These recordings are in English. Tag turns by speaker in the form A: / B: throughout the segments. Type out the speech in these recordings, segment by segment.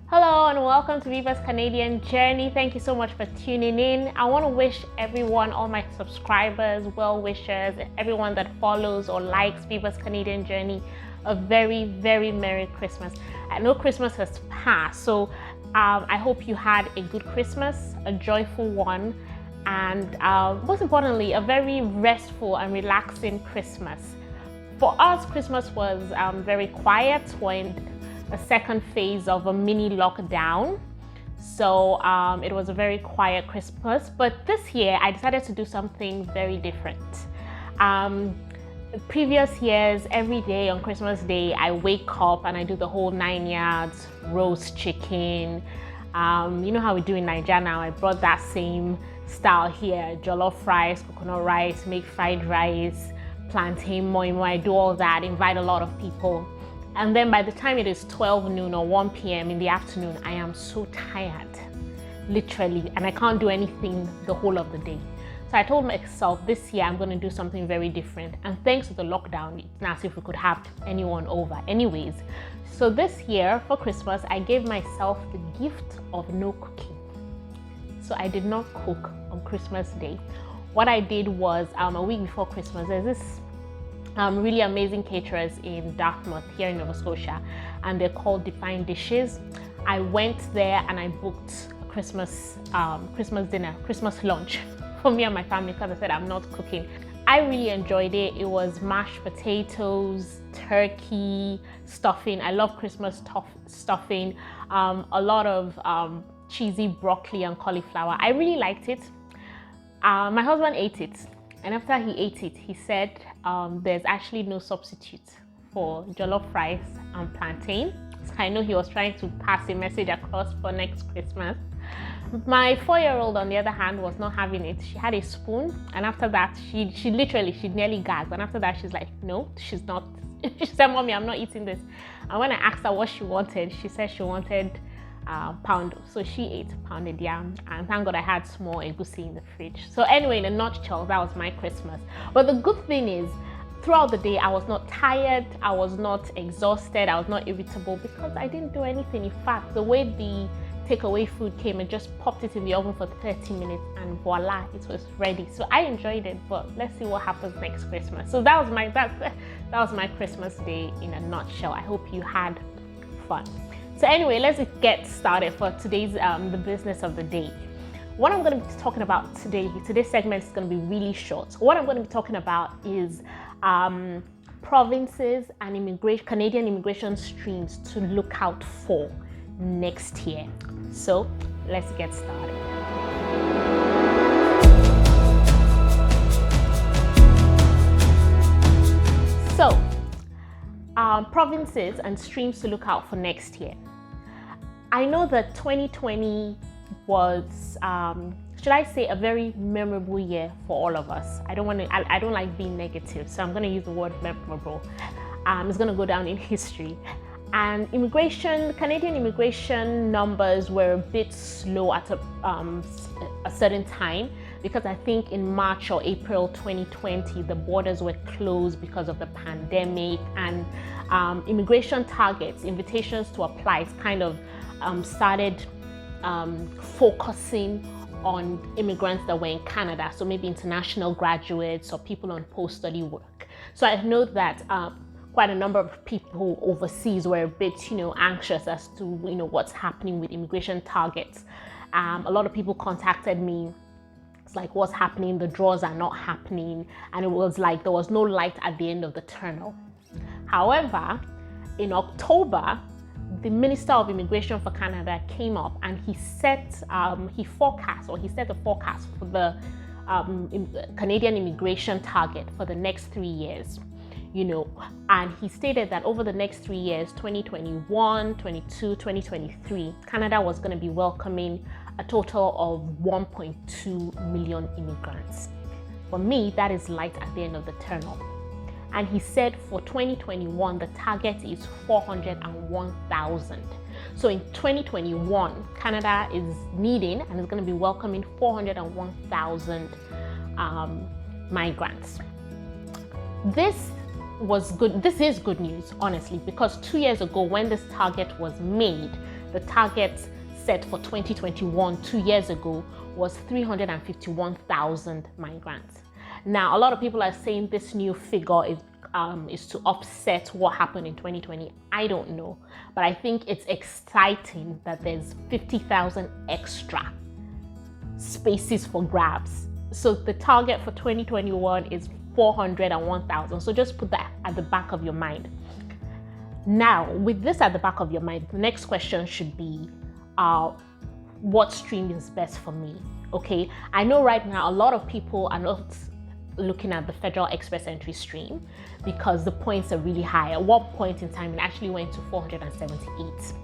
A: Hello and welcome to Biba's Canadian Journey. Thank you so much for tuning in. I want to wish everyone, all my subscribers, well-wishers, everyone that follows or likes Biba's Canadian Journey, a very, very Merry Christmas. I know Christmas has passed, so I hope you had a good Christmas, a joyful one, and most importantly, a very restful and relaxing Christmas. For us, Christmas was very quiet. We're in a second phase of a mini lockdown. So it was a very quiet Christmas. But this year, I decided to do something very different. Previous years, every day on Christmas Day, I wake up and I do the whole 9 yards, roast chicken. You know how we do in Nigeria now. I brought that same style here, jollof rice, coconut rice, make fried rice, plantain moi moi. I do all that, invite a lot of people. And then by the time it is 12 noon or 1 p.m. in the afternoon, I am so tired, literally, and I can't do anything the whole of the day. So I told myself this year I'm going to do something very different. And thanks to the lockdown, it's not as if we could have anyone over anyways. So this year for Christmas, I gave myself the gift of no cooking. So I did not cook on Christmas Day. What I did was a week before Christmas, there's this really amazing caterers in Dartmouth here in Nova Scotia, and they're called Define Dishes. I went there and I booked a Christmas dinner, Christmas lunch for me and my family because I said I'm not cooking. I really enjoyed it. It was mashed potatoes, turkey, stuffing. I love Christmas stuffing. A lot of cheesy broccoli and cauliflower. I really liked it. My husband ate it. And after he ate it, he said there's actually no substitute for jollof rice and plantain. So I know he was trying to pass a message across for next Christmas. My 4-year-old, on the other hand, was not having it. She had a spoon, and after that, she nearly gagged. And after that, she's like, no, she's not. She said, Mommy, I'm not eating this. And when I asked her what she wanted, she said she wanted poundo. So she ate pounded yam, and thank God I had small egusi in the fridge. So anyway, in a nutshell, that was my Christmas. But the good thing is, throughout the day, I was not tired, I was not exhausted, I was not irritable because I didn't do anything. In fact, the way the takeaway food came, I just popped it in the oven for 30 minutes and voila, it was ready. So I enjoyed it, but let's see what happens next Christmas. So that was my Christmas day in a nutshell. I hope you had fun. So anyway, let's get started for today's the business of the day. What I'm going to be talking about today's segment is going to be really short. So what I'm going to be talking about is provinces and Canadian immigration streams to look out for next year. So let's get started. So provinces and streams to look out for next year. I know that 2020 was, should I say, a very memorable year for all of us. I don't like being negative, so I'm going to use the word memorable. It's going to go down in history. And Canadian immigration numbers were a bit slow at a certain time, because I think in March or April 2020, the borders were closed because of the pandemic, and immigration targets, invitations to apply, kind of started focusing on immigrants that were in Canada, so maybe international graduates or people on post-study work. So I know that quite a number of people overseas were a bit, anxious as to, what's happening with immigration targets. A lot of people contacted me. It's like, what's happening? The draws are not happening. And it was like there was no light at the end of the tunnel. However, in October, the Minister of Immigration for Canada came up and he set a forecast for the Canadian immigration target for the next 3 years. And he stated that over the next 3 years, 2021, 22, 2023, Canada was going to be welcoming a total of 1.2 million immigrants. For me, that is light at the end of the tunnel. And he said for 2021, the target is 401,000. So in 2021, Canada is needing and is going to be welcoming 401,000 migrants. This was good. This is good news, honestly, because 2 years ago, when this target was made, the target set for 2021, 2 years ago, was 351,000 migrants. Now, a lot of people are saying this new figure is to offset what happened in 2020. I don't know, but I think it's exciting that there's 50,000 extra spaces for grabs. So the target for 2021 is 401,000. So just put that at the back of your mind. Now, with this at the back of your mind, the next question should be, what stream is best for me? Okay, I know right now a lot of people are not looking at the Federal Express Entry stream because the points are really high. At one point in time, it actually went to 478.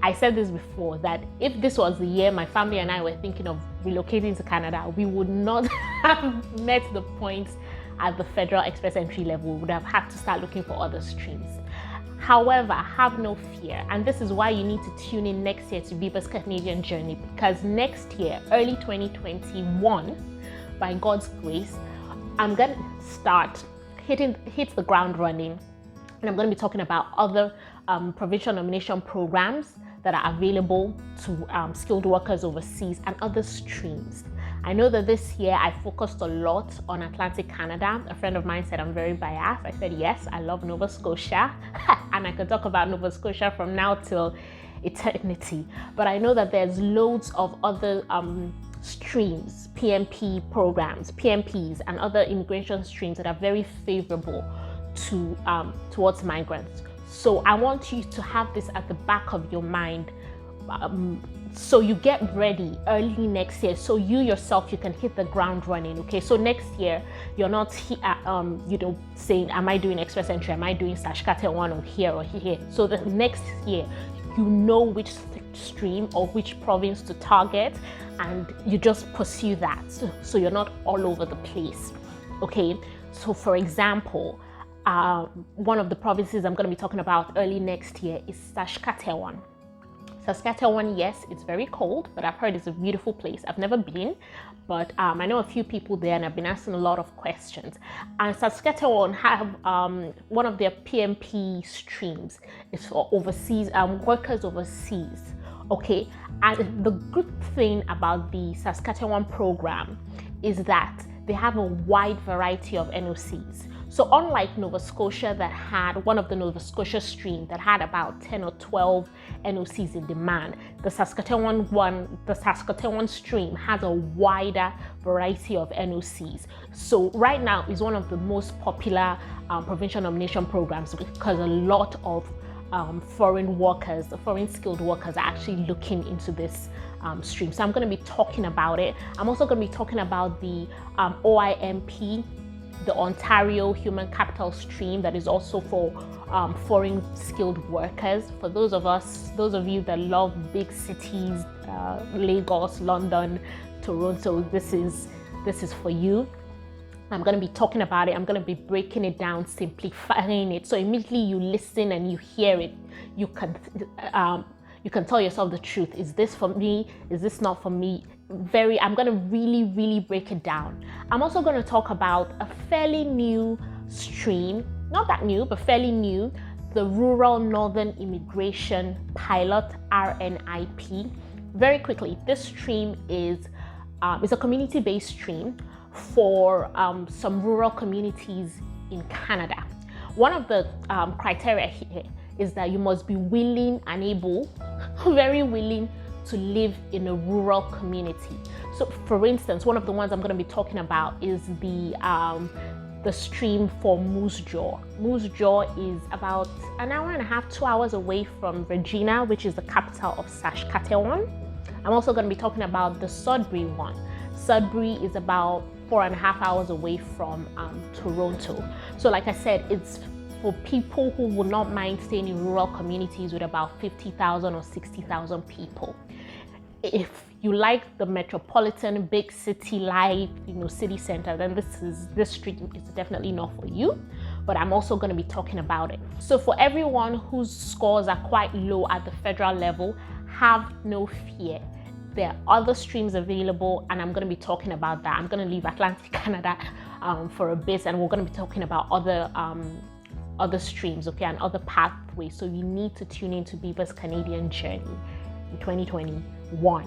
A: I said this before, that if this was the year my family and I were thinking of relocating to Canada, we would not have met the points at the Federal Express Entry level. We would have had to start looking for other streams. However, have no fear, and this is why you need to tune in next year to Biba's Canadian journey, because next year, early 2021, by God's grace, I'm going to start hit the ground running, and I'm going to be talking about other provincial nomination programs that are available to skilled workers overseas and other streams. I know that this year I focused a lot on Atlantic Canada. A friend of mine said I'm very biased. I said, yes, I love Nova Scotia and I could talk about Nova Scotia from now till eternity. But I know that there's loads of other streams, PMP programs, PMPs and other immigration streams that are very favorable to towards migrants. So I want you to have this at the back of your mind, so you get ready early next year, so you yourself, you can hit the ground running. Okay, so next year you're not saying, am I doing express entry, am I doing /Cat1 or here or here? So the next year you know which stream or which province to target, and you just pursue that, so you're not all over the place. Okay, so for example, one of the provinces I'm going to be talking about early next year is Saskatchewan. Saskatchewan, yes, it's very cold, but I've heard it's a beautiful place. I've never been, but I know a few people there and I've been asking a lot of questions. And Saskatchewan have one of their PMP streams is for overseas workers overseas. Okay, and the good thing about the Saskatchewan program is that they have a wide variety of NOCs. So unlike Nova Scotia, that had one of the Nova Scotia stream that had about 10 or 12 NOCs in demand, the Saskatchewan stream has a wider variety of NOCs. So right now is one of the most popular provincial nomination programs because a lot of foreign workers, foreign skilled workers are actually looking into this stream. So I'm going to be talking about it. I'm also going to be talking about the OIMP, the Ontario Human Capital Stream, that is also for foreign skilled workers. For those of you that love big cities, Lagos, London, Toronto, this is for you. I'm going to be talking about it. I'm going to be breaking it down, simplifying it. So immediately you listen and you hear it, you can tell yourself the truth. Is this for me? Is this not for me? I'm going to really break it down. I'm also going to talk about a fairly new stream, not that new, but fairly new, the Rural Northern Immigration Pilot, RNIP. Very quickly, this stream is a community-based stream for some rural communities in Canada. One of the criteria here is that you must be willing and able, very willing to live in a rural community. So for instance, one of the ones I'm going to be talking about is the stream for Moose Jaw. Moose Jaw is about an hour and a half, 2 hours away from Regina, which is the capital of Saskatchewan. I'm also going to be talking about the Sudbury one. Sudbury is about 4.5 hours away from Toronto. So like I said, it's for people who would not mind staying in rural communities with about 50,000 or 60,000 people. If you like the metropolitan big city life, city center, then this stream is definitely not for you, but I'm also going to be talking about it. So for everyone whose scores are quite low at the federal level, have no fear. There are other streams available, and I'm going to be talking about that. I'm going to leave Atlantic Canada for a bit, and we're going to be talking about other streams, okay, and other pathways. So you need to tune into Biba's Canadian journey. in 2021.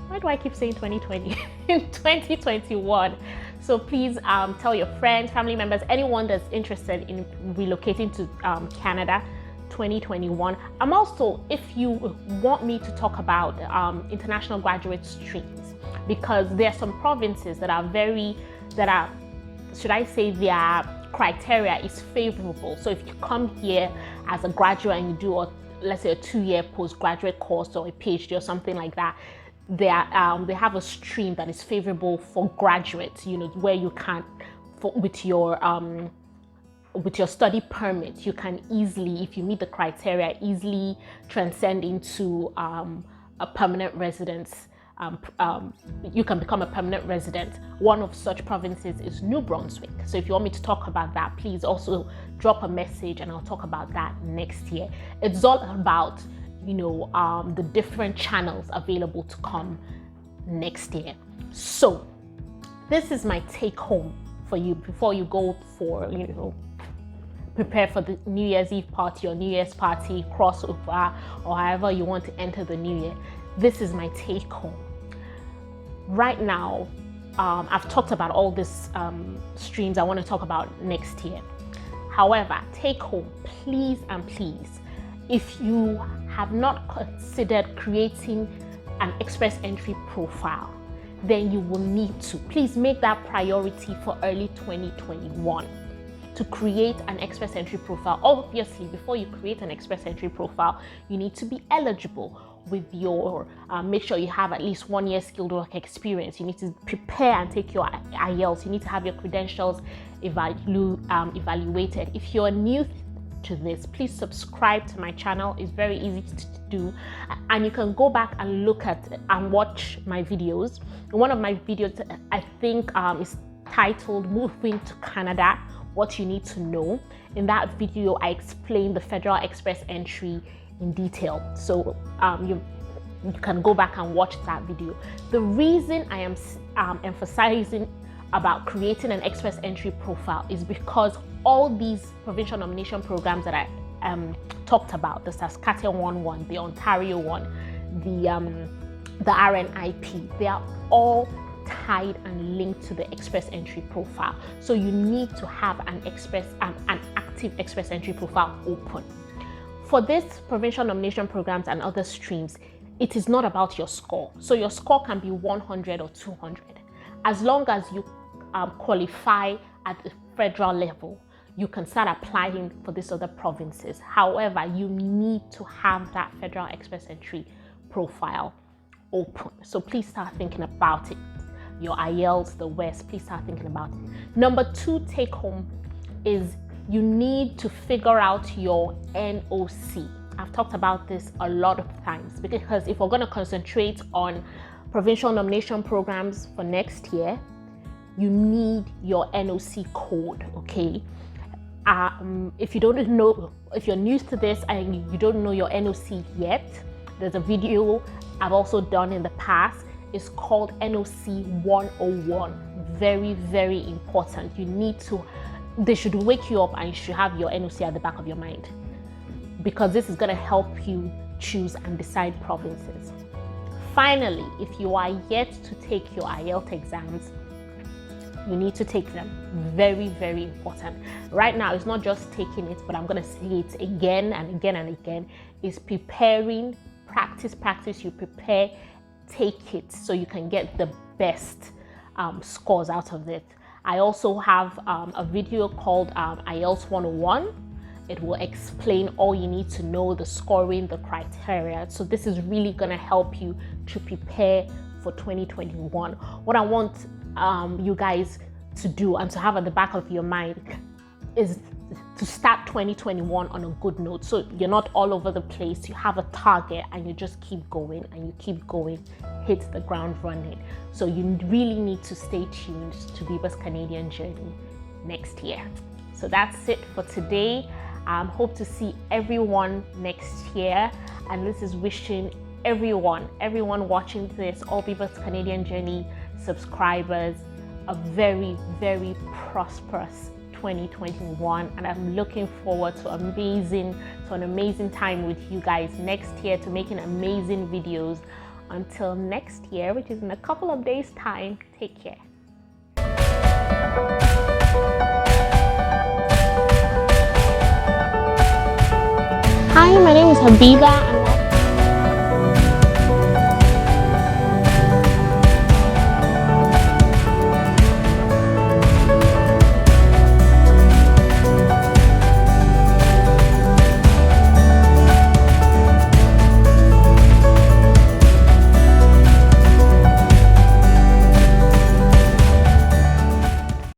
A: Why do I keep saying 2020? In 2021. So please tell your friends, family members, anyone that's interested in relocating to Canada 2021. I'm also, if you want me to talk about international graduate streams, because there are some provinces that are should I say, their criteria is favorable. So if you come here as a graduate and you do let's say a 2-year postgraduate course or a PhD or something like that, they have a stream that is favorable for graduates, where you can, with your study permit, you can easily, if you meet the criteria, easily transcend into a permanent residence. You can become a permanent resident. One of such provinces is New Brunswick. So if you want me to talk about that, please also drop a message and I'll talk about that next year. It's all about, the different channels available to come next year. So this is my take home for you before you go for, prepare for the New Year's Eve party or New Year's party, crossover, or however you want to enter the new year. This is my take home. Right now, I've talked about all these streams I want to talk about next year. However, take home, please and please, if you have not considered creating an express entry profile, then you will need to. Please make that priority for early 2021 to create an express entry profile. Obviously, before you create an express entry profile, you need to be eligible with your, make sure you have at least 1 year skilled work experience. You need to prepare and take your IELTS. You need to have your credentials evaluated. If you're new to this, please subscribe to my channel. It's very easy to do, and you can go back and look at and watch my videos. One of my videos, I think, is titled "Moving to Canada: What You Need to Know." In that video, I explain the Federal Express Entry in detail. So you can go back and watch that video. The reason I am emphasizing about creating an express entry profile is because all these provincial nomination programs that I talked about, the Saskatchewan one, the Ontario one, the RNIP, they are all tied and linked to the express entry profile. So you need to have an active express entry profile open. For this provincial nomination programs and other streams, it is not about your score. So your score can be 100 or 200. As long as you qualify at the federal level, you can start applying for these other provinces. However, you need to have that federal express entry profile open. So please start thinking about it. Your IELTS, the West, please start thinking about it. Number 2 take home is you need to figure out your NOC. I've talked about this a lot of times, because if we're going to concentrate on provincial nomination programs for next year, you need your NOC code, okay? If you don't know, if you're new to this and you don't know your NOC yet, there's a video I've also done in the past. It's called NOC 101. Very, very important. You need to, they should wake you up and you should have your NOC at the back of your mind, because this is going to help you choose and decide provinces. Finally, if you are yet to take your IELTS exams, you need to take them. Very, very important. Right now, it's not just taking it, but I'm going to say it again and again and again. It's preparing, practice, you prepare, take it so you can get the best scores out of it. I also have a video called IELTS 101. It will explain all you need to know, the scoring, the criteria. So this is really going to help you to prepare for 2021. What I want you guys to do and to have at the back of your mind is to start 2021 on a good note. So you're not all over the place. You have a target and you just keep going and you keep going, hit the ground running. So you really need to stay tuned to Biba's Canadian journey next year. So that's it for today. Hope to see everyone next year. And this is wishing everyone watching this, all Biba's Canadian journey subscribers, a very, very prosperous 2021, and I'm looking forward to an amazing time with you guys next year, to making amazing videos. Until next year, which is in a couple of days time, take care. Hi, my name is Biba.